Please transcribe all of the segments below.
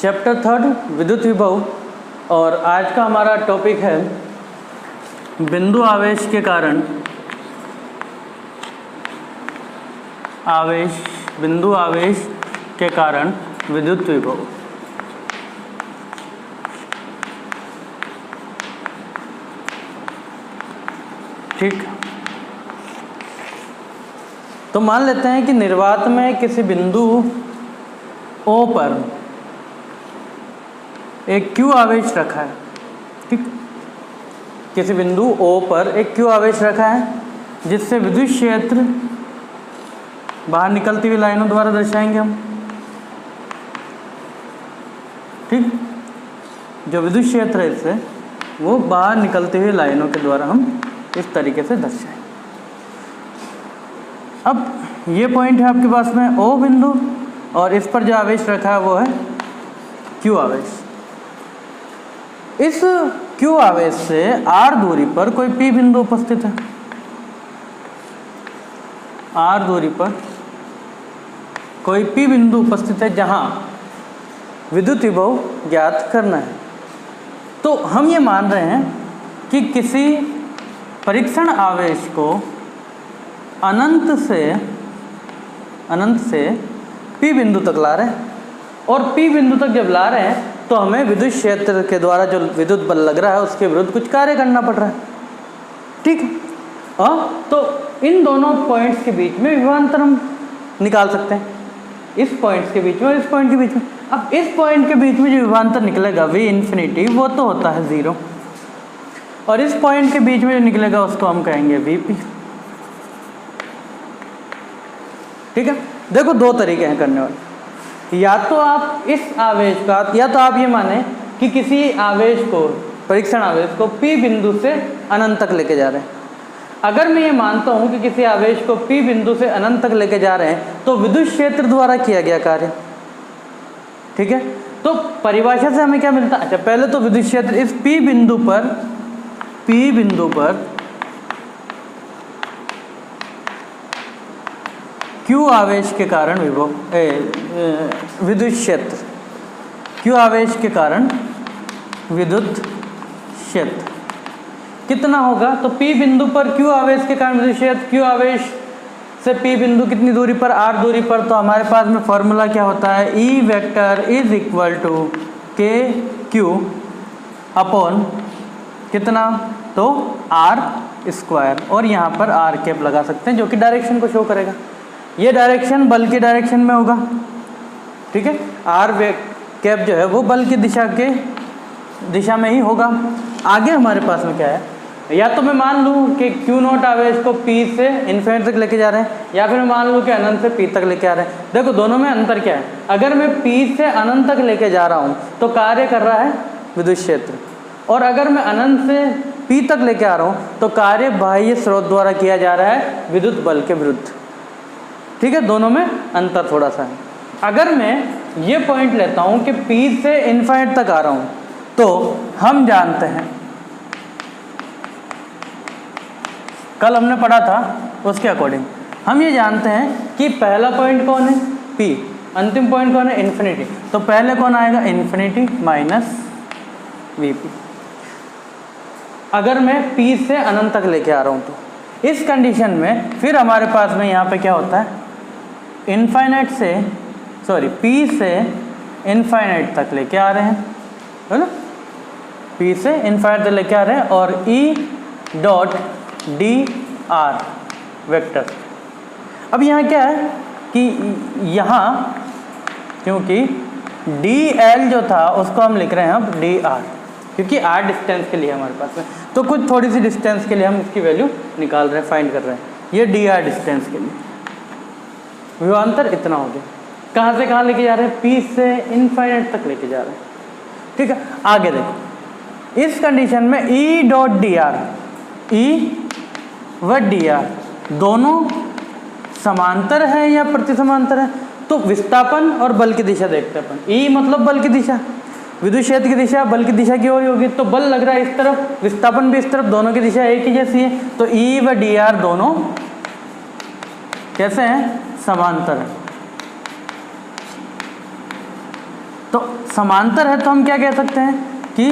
Chapter 3 विद्युत विभव, और आज का हमारा टॉपिक है बिंदु आवेश के कारण बिंदु आवेश के कारण विद्युत विभव। ठीक, तो मान लेते हैं कि निर्वात में किसी बिंदु O पर एक Q आवेश रखा है। ठीक, किसी बिंदु O पर एक Q आवेश रखा है जिससे विद्युत क्षेत्र बाहर निकलती हुई लाइनों द्वारा दर्शाएंगे हम। ठीक, जो विद्युत क्षेत्र है इससे वो बाहर निकलती हुई लाइनों के द्वारा हम इस तरीके से दर्शाएंगे। अब ये पॉइंट है आपके पास में O बिंदु, और इस पर जो आवेश रखा है वो है Q आवेश। इस Q आवेश से R दूरी पर कोई P बिंदु उपस्थित है। R दूरी पर कोई P बिंदु उपस्थित है जहां विद्युत विभव ज्ञात करना है। तो हम ये मान रहे हैं कि किसी परीक्षण आवेश को अनंत से P बिंदु तक ला रहे हैं, और P बिंदु तक जब ला रहे हैं तो हमें विद्युत क्षेत्र के द्वारा जो विद्युत बल लग रहा है उसके विरुद्ध कुछ कार्य करना पड़ रहा है। ठीक है, तो इन दोनों पॉइंट्स के बीच में विभवांतर हम निकाल सकते हैं, इस पॉइंट्स के बीच में और इस पॉइंट के बीच में। अब इस पॉइंट के बीच में जो विभवांतर निकलेगा V इन्फिनिटी, वो तो होता है 0, और इस पॉइंट के बीच में जो निकलेगा उसको हम कहेंगे VP। ठीक है, देखो दो तरीके हैं करने वाले। या तो आप इस आवेश का, या तो आप ये माने कि किसी आवेश को, परीक्षण आवेश को P बिंदु से अनंत तक लेके जा रहे हैं। अगर मैं ये मानता हूँ कि किसी आवेश को P बिंदु से अनंत तक लेके जा रहे हैं तो विद्युत क्षेत्र द्वारा किया गया कार्य। ठीक है, तो परिभाषा से हमें क्या मिलता है? अच्छा, पहले तो विद्युत क्षेत्र इस P बिंदु पर Q आवेश के कारण विद्युत क्षेत्र, Q आवेश के कारण विद्युत क्षेत्र कितना होगा? तो P बिंदु पर Q आवेश के कारण विद्युत क्षेत्र, Q आवेश से P बिंदु कितनी दूरी पर? R दूरी पर। तो हमारे पास में फॉर्मूला क्या होता है? E vector is equal to KQ upon कितना? तो R स्क्वायर, और यहाँ पर R कैप लगा सकते हैं जो कि डायरेक्शन को शो करेगा। ये डायरेक्शन बल की डायरेक्शन में होगा। ठीक है, R कैप जो है वो बल की दिशा में ही होगा। आगे हमारे पास में क्या है? या तो मैं मान लूँ कि Q नॉट आवेश को P से इन्फिनिटी तक लेके जा रहे हैं, या फिर मैं मान लूँ कि अनंत से P तक लेके आ रहे हैं। देखो दोनों में अंतर क्या है? अगर मैं P से अनंत तक लेके जा रहा हूँ तो कार्य कर रहा है विद्युत क्षेत्र, और अगर मैं अनंत से P तक लेके आ रहा हूँ तो कार्य बाह्य स्रोत द्वारा किया जा रहा है विद्युत बल के विरुद्ध। ठीक है, दोनों में अंतर थोड़ा सा है। अगर मैं ये पॉइंट लेता हूँ कि P से इन्फिनिटी तक आ रहा हूँ तो हम जानते हैं, कल हमने पढ़ा था उसके अकॉर्डिंग हम ये जानते हैं कि पहला पॉइंट कौन है? P, अंतिम पॉइंट कौन है? इन्फिनिटी। तो पहले कौन आएगा? Infinity minus VP। अगर मैं P से अनंत तक लेके आ रहा हूँ तो इस कंडीशन में फिर हमारे पास में यहाँ पे क्या होता है? P से इन्फिनिटी तक लेके आ रहे हैं, है ना? P से इन्फिनिटी तक लेके आ रहे हैं, और E डॉट dr वेक्टर। अब यहाँ क्या है कि यहाँ क्योंकि dl जो था उसको हम लिख रहे हैं अब dr, क्योंकि r डिस्टेंस के लिए हमारे पास में, तो कुछ थोड़ी सी डिस्टेंस के लिए हम इसकी वैल्यू निकाल रहे हैं, फाइंड कर रहे हैं। ये dr डिस्टेंस के लिए विभवांतर इतना हो गया। कहाँ से कहाँ लेके जा रहे हैं? P से इन्फिनिटी तक लेके जा रहे हैं। ठीक है, आगे देखो, इस कंडीशन में E डॉट dr, E व dr दोनों समांतर है या प्रति समांतर है? तो विस्थापन और बल की दिशा देखते हैं अपन। E मतलब बल की दिशा, विद्युत क्षेत्र की दिशा बल की दिशा की ओर होगी, तो बल लग रहा है इस तरफ, विस्थापन भी इस तरफ, दोनों की दिशा एक ही जैसी है। तो E व dr दोनों कैसे हैं? समांतर है। तो समांतर है तो हम क्या कह सकते हैं कि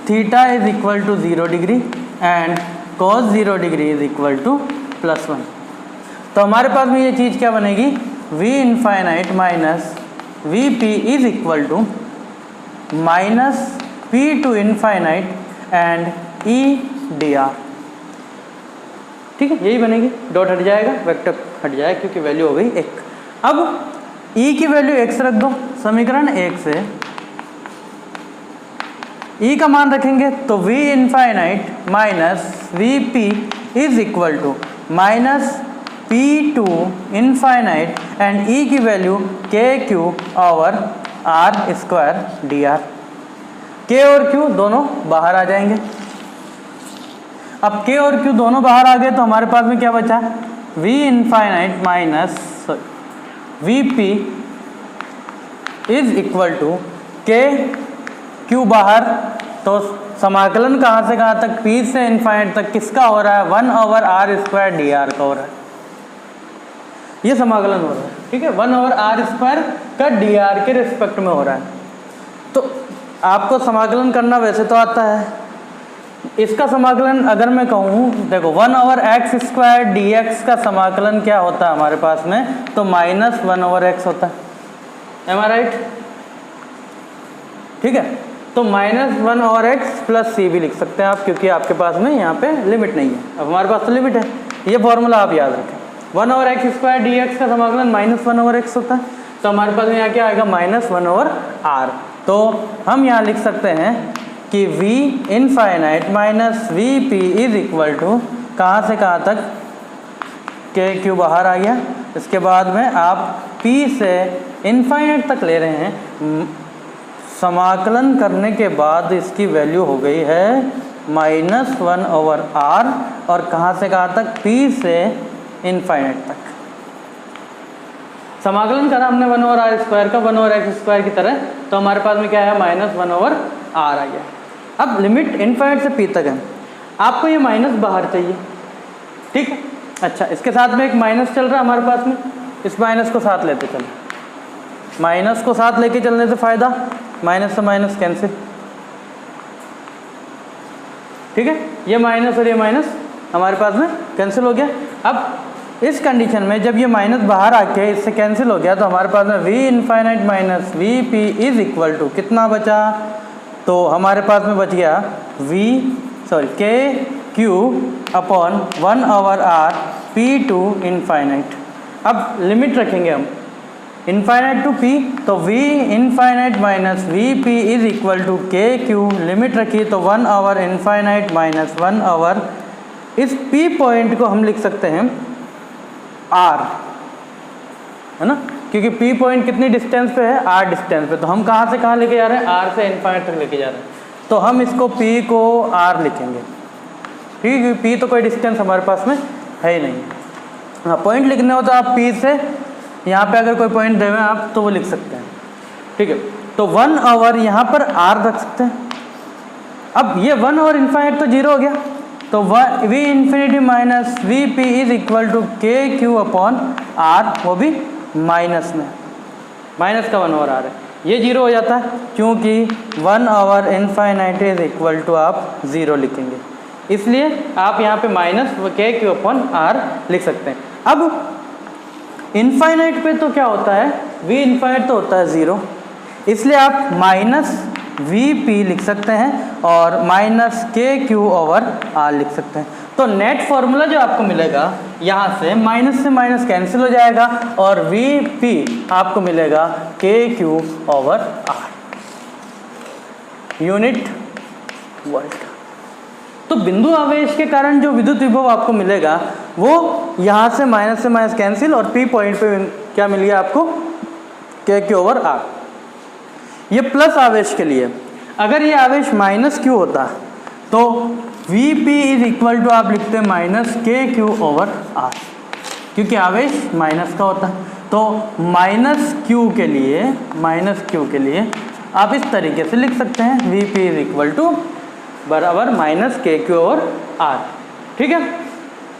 theta is equal to 0 degree and cos 0 degree is equal to +1। तो हमारे पास में ये चीज़ क्या बनेगी, v infinite minus V P is equal to minus P to infinite and E D R. ठीक है, यही बनेगी। डॉट हट जाएगा, वेक्टर हट जाएगा क्योंकि वैल्यू हो गई 1। अब e की वैल्यू x रख दो, समीकरण 1 से e का मान रखेंगे तो v infinite minus V P is equal to minus P to infinite and e की value K Q over R square D R. K और क्यू दोनों बाहर आ जाएंगे। अब k और q दोनों बाहर आ गए तो हमारे पास में क्या बचा, v infinite minus V P is equal to K Q बाहर, तो समाकलन कहाँ से कहाँ तक, p से इनफाइनाइट तक किसका हो रहा है, 1/r² dr का हो रहा है। ये समाकलन हो रहा है, ठीक है, 1/r² का dr के रिस्पेक्ट में हो रहा है। तो आपको समाकलन करना वैसे तो आता है, इसका समाकलन अगर मैं कहूँ, देखो 1/x² dx का समाकलन क्या होता है हमारे पास में, तो -1/x होता है। एम आई राइट? ठीक है, तो -1/x प्लस c भी लिख सकते हैं आप, क्योंकि आपके पास में यहाँ पे लिमिट नहीं है। अब हमारे पास तो लिमिट है, ये फॉर्मूला आप याद रखें। 1/x² dx का समाकलन -1/x होता है, तो हमारे पास में यहाँ क्या आएगा, -1/r। तो हम यहाँ लिख सकते हैं कि v infinite minus V P is equal to कहाँ से कहाँ तक, के क्यू बाहर आ गया। इसके बाद में आप p से इनफाइनाइट तक ले रहे हैं, समाकलन करने के बाद इसकी वैल्यू हो गई है -1/r, और कहाँ से कहाँ तक, p से इनफाइनाइट तक। समाकलन करा हमने 1/r² का 1/x² की तरह, तो हमारे पास में क्या है, -1/r आ गया। अब लिमिट इनफाइनाइट से p तक है, आपको ये माइनस बाहर चाहिए, ठीक है। अच्छा, इसके साथ में एक माइनस चल रहा है हमारे पास में, इस माइनस को साथ लेते चलो, माइनस को साथ लेके चलने से फ़ायदा, माइनस से माइनस कैंसिल, ठीक है। ये माइनस और ये माइनस हमारे पास में कैंसिल हो गया। अब इस कंडीशन में जब ये माइनस बाहर आके इससे कैंसिल हो गया, तो हमारे पास में v infinite minus V P is equal to कितना बचा, तो हमारे पास में बच गया K Q upon 1/r P to infinite. अब लिमिट रखेंगे हम इनफाइनाइट टू p, तो v infinite minus V P is equal to K Q, limit रखी तो 1/इनफाइनाइट माइनस 1/, इस p पॉइंट को हम लिख सकते हैं r, है ना, क्योंकि p पॉइंट कितनी डिस्टेंस पे है, r डिस्टेंस पे। तो हम कहाँ से कहाँ लेके जा रहे हैं, r से इनफाइनाइट तक लेके जा रहे हैं, तो हम इसको p को r लिखेंगे, ठीक है। p तो कोई डिस्टेंस हमारे पास में है ही नहीं। हाँ, पॉइंट लिखने हो तो आप p से यहाँ पे अगर कोई पॉइंट देवें आप तो वो लिख सकते हैं, ठीक है। तो 1/, यहाँ पर r रख सकते हैं। अब ये 1/इनफाइनाइट तो 0 हो गया, तो v infinity minus V P is equal to K Q upon r, वो भी माइनस में, माइनस का 1/r है, ये 0 हो जाता है, क्योंकि 1/इनफाइनाइट इज इक्वल टू आप 0 लिखेंगे, इसलिए आप यहाँ पे minus K Q upon r लिख सकते हैं। अब इनफाइनाइट पे तो क्या होता है, v इनफाइनाइट तो होता है 0, इसलिए आप माइनस वी पी लिख सकते हैं और minus K Q over r लिख सकते हैं। तो नेट फॉर्मूला जो आपको मिलेगा, यहाँ से माइनस कैंसिल हो जाएगा और वी पी आपको मिलेगा के Q over r, unit volt. तो बिंदु आवेश के कारण जो विद्युत विभव आपको मिलेगा वो यहाँ से माइनस कैंसिल, और पी पॉइंट पे क्या मिल गया आपको, के क्यू ओवर r। ये प्लस आवेश के लिए, अगर ये आवेश माइनस क्यू होता तो V P is equal to आप लिखते हैं minus K Q over r, क्योंकि आवेश माइनस का होता है। तो माइनस क्यू के लिए आप इस तरीके से लिख सकते हैं, V P is equal to बराबर minus K Q over r, ठीक है।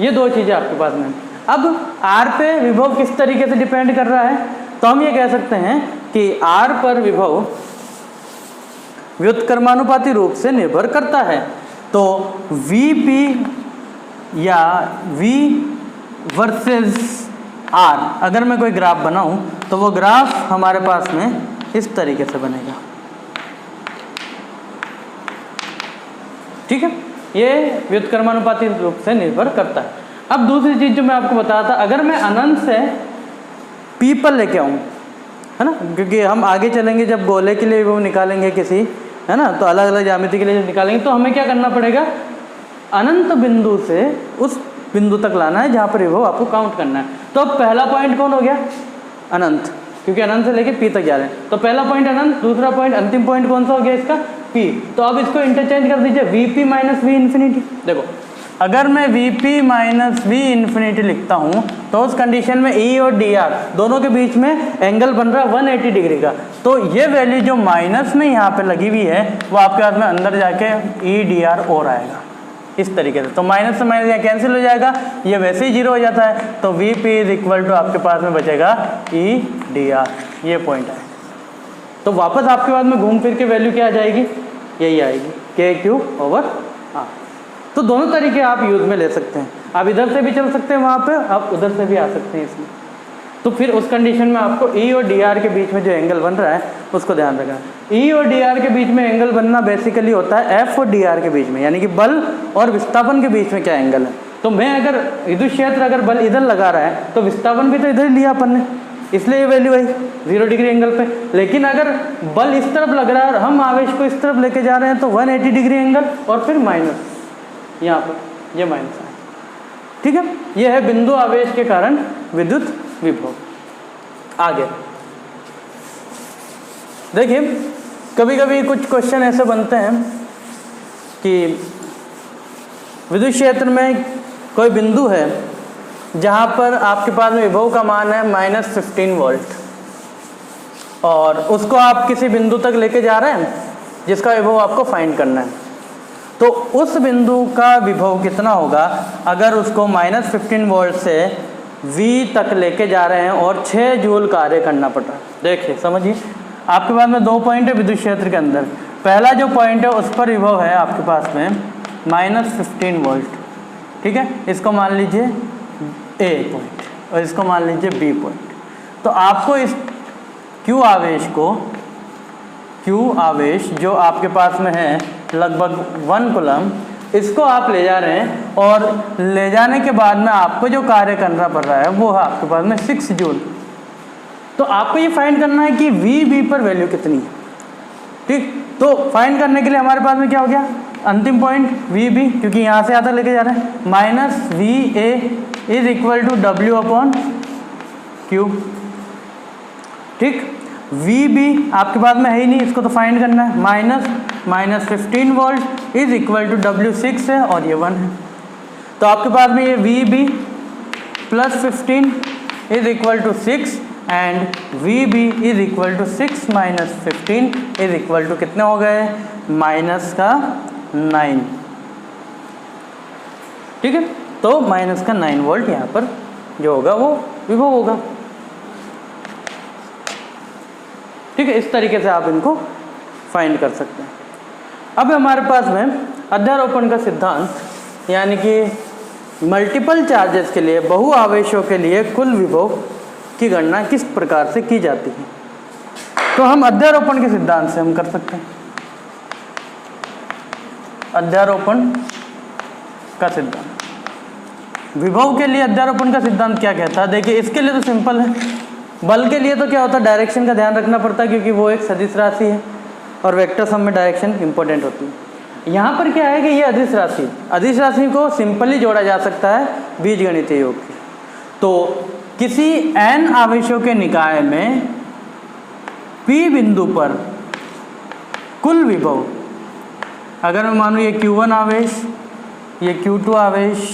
ये दो चीज़ें आपके पास में। अब r पे विभव किस तरीके से डिपेंड कर रहा है, तो हम ये कह सकते हैं कि r पर विभव व्युत्क्रमानुपाती रूप से निर्भर करता है। तो Vp या V वर्सेस R अगर मैं कोई ग्राफ बनाऊं तो वो ग्राफ हमारे पास में इस तरीके से बनेगा। ठीक है, ये व्युत्क्रमानुपाती रूप से निर्भर करता है। अब दूसरी चीज जो मैं आपको बताया था, अगर मैं अनंत से P पर लेके आऊं, है ना, क्योंकि हम आगे चलेंगे जब गोले के लिए वो निकालेंगे किसी, है ना, तो अलग अलग ज्यामिति के लिए जब निकालेंगे तो हमें क्या करना पड़ेगा, अनंत बिंदु से उस बिंदु तक लाना है जहाँ पर विभव आपको काउंट करना है। तो अब पहला पॉइंट कौन हो गया, अनंत, क्योंकि अनंत से लेके P तक जा रहे हैं। तो पहला पॉइंट अनंत, दूसरा पॉइंट, अंतिम पॉइंट कौन सा हो गया इसका, P। तो अब इसको इंटरचेंज कर दीजिए, Vp माइनस वी इन्फिनिटी। देखो अगर मैं Vp माइनस वी इन्फिनिटी लिखता हूँ तो उस कंडीशन में E और dr दोनों के बीच में एंगल बन रहा है 180 डिग्री का। तो ये वैल्यू जो माइनस में यहाँ पे लगी हुई है वो आपके हाथ में अंदर जाके E dr और आएगा इस तरीके से। तो माइनस से माइनस यहाँ कैंसिल हो जाएगा, ये वैसे ही जीरो हो जाता है। तो Vp इज इक्वल टू आपके पास में बचेगा E dr, ये पॉइंट है। तो वापस आपके पास में घूम फिर के वैल्यू क्या आ जाएगी, यही आएगी KQ/R। तो दोनों तरीके आप यूज में ले सकते हैं, आप इधर से भी चल सकते हैं वहाँ पे, आप उधर से भी आ सकते हैं इसमें। तो फिर उस कंडीशन में आपको E और dr के बीच में जो एंगल बन रहा है उसको ध्यान रखना। E और dr के बीच में एंगल बनना बेसिकली होता है F और dr के बीच में, यानी कि बल और विस्थापन के बीच में क्या एंगल है। तो मैं अगर विद्युत क्षेत्र अगर बल इधर लगा रहा है तो विस्थापन भी तो इधर ही लिया अपन ने, इसलिए ये वैल्यू आई 0 डिग्री एंगल पे। लेकिन अगर बल इस तरफ लग रहा है और हम आवेश को इस तरफ लेके जा रहे हैं तो 180 डिग्री एंगल और फिर माइनस यहाँ पर ये माइनस है। ठीक है, ये है बिंदु आवेश के कारण विद्युत विभव। आगे देखिए, कभी कभी कुछ क्वेश्चन ऐसे बनते हैं कि विद्युत क्षेत्र में कोई बिंदु है जहाँ पर आपके पास में विभव का मान है -15 वोल्ट और उसको आप किसी बिंदु तक लेके जा रहे हैं जिसका विभव आपको फाइंड करना है। तो उस बिंदु का विभव कितना होगा अगर उसको -15 वोल्ट से V तक लेके जा रहे हैं और 6 जूल कार्य करना पड़ रहा है। देखिए समझिए, आपके पास में 2 पॉइंट है विद्युत क्षेत्र के अंदर। पहला जो पॉइंट है उस पर विभव है आपके पास में -15 वोल्ट। ठीक है, इसको मान लीजिए A पॉइंट और इसको मान लीजिए B पॉइंट। तो आपको इस Q आवेश जो आपके पास में है लगभग 1 कूलम, इसको आप ले जा रहे हैं और ले जाने के बाद में आपको जो कार्य करना पड़ रहा है वो है आपके पास में 6 जूल। तो आपको ये फाइंड करना है कि VB पर वैल्यू कितनी है। ठीक, तो फाइंड करने के लिए हमारे पास में क्या हो गया, अंतिम पॉइंट VB, क्योंकि यहाँ से आता लेके जा रहे हैं, -VA is equal to W/Q। ठीक, VB आपके पास में है ही नहीं, इसको तो फाइंड करना है। -15 volt is equal to W6 है और ये 1 है। तो आपके पास में ये VB + 15 is equal to 6 and VB is equal to 6 - 15 is equal to कितने हो गए, -9। ठीक है, तो -9 वोल्ट यहाँ पर जो होगा वो विभव होगा। ठीक है, इस तरीके से आप इनको फाइंड कर सकते हैं। अब हमारे पास में अध्यारोपण का सिद्धांत, यानी कि मल्टीपल चार्जेस के लिए, बहु आवेशों के लिए कुल विभव की गणना किस प्रकार से की जाती है। तो हम अध्यारोपण के सिद्धांत से हम कर सकते हैं। अध्यारोपण का सिद्धांत, विभव के लिए अध्यारोपण का सिद्धांत क्या कहता है। देखिए, इसके लिए तो सिंपल है। बल के लिए तो क्या होता है, डायरेक्शन का ध्यान रखना पड़ता है क्योंकि वो एक सदिश राशि है और वेक्टर सम में डायरेक्शन इंपॉर्टेंट होती है। यहाँ पर क्या है कि ये अदिश राशि को सिंपली जोड़ा जा सकता है बीजगणितीय योग की। तो किसी n आवेशों के निकाय में P बिंदु पर कुल विभव, अगर मैं मानूँ ये Q1 आवेश, ये Q2 आवेश,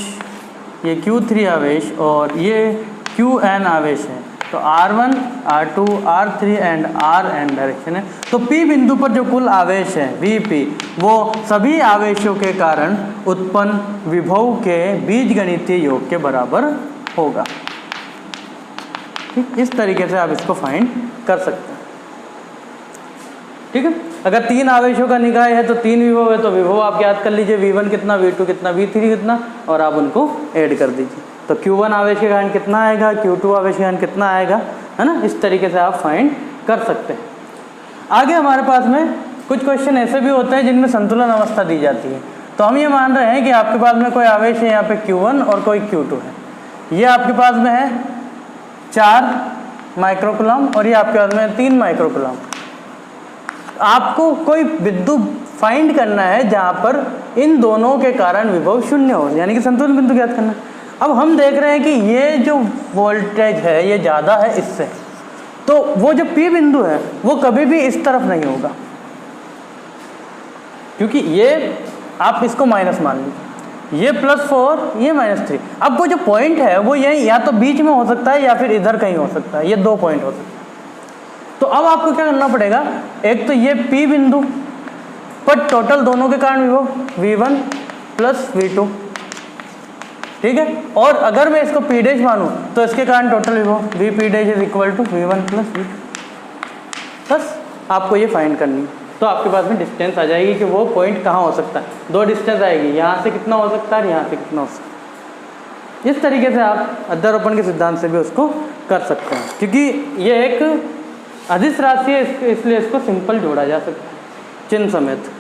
ये Q3 आवेश और ये Qn आवेश है, तो R1, R2, R3 and Rn direction है। तो P बिंदु पर जो कुल आवेश है Vp, वो सभी आवेशों के कारण उत्पन्न विभव के बीजगणितीय योग के बराबर होगा। ठीक, इस तरीके से आप इसको फाइंड कर सकते हैं। ठीक है। अगर 3 आवेशों का निकाय है तो 3 विभव है, तो विभव आप याद कर लीजिए, V1 कितना, V2 कितना, V3 कितना, और आप उनको ऐड कर दीजिए। तो Q1 आवेश के कारण कितना आएगा, Q2 आवेश के कारण कितना आएगा, है ना। इस तरीके से आप फाइंड कर सकते हैं। आगे हमारे पास में कुछ क्वेश्चन ऐसे भी होते हैं जिनमें संतुलन अवस्था दी जाती है। तो हम ये मान रहे हैं कि आपके पास में कोई आवेश है यहाँ पे Q1 और कोई Q2 है। ये आपके पास में है 4 माइक्रोकूलम और ये आपके पास में है 3 माइक्रोकूलम। आपको कोई बिंदु फाइंड करना है जहाँ पर इन दोनों के कारण विभव शून्य हो, यानी कि संतुलन बिंदु ज्ञात करना है। अब हम देख रहे हैं कि ये जो वोल्टेज है ये ज़्यादा है इससे, तो वो जो P बिंदु है वो कभी भी इस तरफ नहीं होगा, क्योंकि ये आप इसको माइनस मान लीजिए, ये +4 ये -3। अब वो जो पॉइंट है वो ये या तो बीच में हो सकता है या फिर इधर कहीं हो सकता है, ये 2 पॉइंट हो सकते हैं। तो अब आपको क्या करना पड़ेगा, एक तो ये P बिंदु पर टोटल दोनों के कारण विभव V1 + V2, ठीक है। और अगर मैं इसको P' मानूं तो इसके कारण टोटल विभव Vp' = V1 + V2। बस आपको ये फाइंड करनी है। तो आपके पास में डिस्टेंस आ जाएगी कि वो पॉइंट कहाँ हो सकता है। 2 डिस्टेंस आएगी, यहाँ से कितना हो सकता है, यहाँ से कितना हो सकता है। इस तरीके से आप अध्यारोपण के सिद्धांत से भी उसको कर सकते हैं, क्योंकि ये एक अदिश राशि है, इसलिए इसको सिंपल जोड़ा जा सकता है चिन्ह समेत।